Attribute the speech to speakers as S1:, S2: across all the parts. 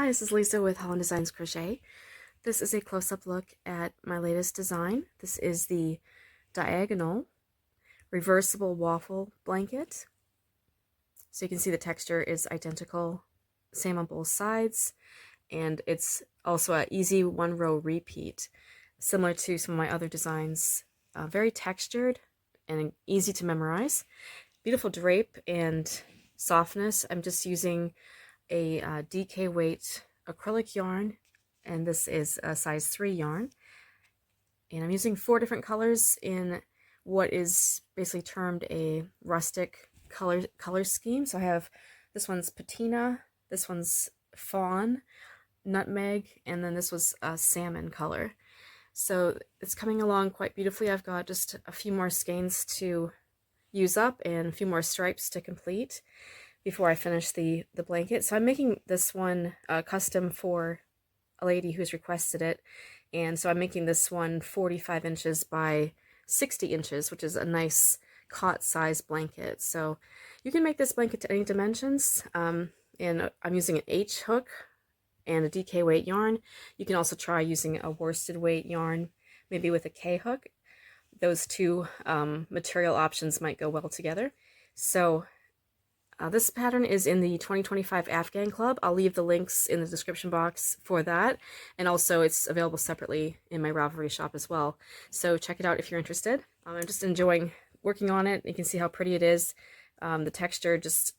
S1: Hi, this is Lisa with Holland Designs Crochet. This is a close-up look at my latest design. This is the diagonal reversible waffle blanket. So you can see the texture is identical, same on both sides, and it's also an easy one-row repeat, similar to some of my other designs. Very textured and easy to memorize. Beautiful drape and softness. I'm just using a DK weight acrylic yarn, and this is a size 3 yarn, and I'm using 4 different colors in what is basically termed a rustic color scheme. So I have this one's patina, this one's fawn, nutmeg, and then this was a salmon color. So it's coming along quite beautifully. I've got just a few more skeins to use up and a few more stripes to complete before I finish the blanket. So I'm making this one custom for a lady who's requested it, and so I'm making this one 45 inches by 60 inches, which is a nice cot size blanket. So you can make this blanket to any dimensions, and I'm using an H hook and a DK weight yarn. You can also try using a worsted weight yarn, maybe with a K hook. Those two material options might go well together. So this pattern is in the 2025 Afghan Club. I'll leave the links in the description box for that, and also it's available separately in my Ravelry shop as well. So check it out if you're interested. I'm just enjoying working on it. You can see how pretty it is. The texture just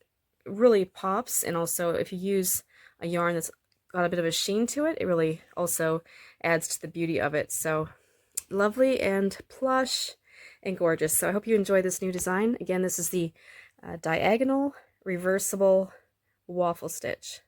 S1: really pops, and also if you use a yarn that's got a bit of a sheen to it, it really also adds to the beauty of it. So lovely and plush and gorgeous. So I hope you enjoy this new design. Again, this is the diagonal reversible waffle stitch.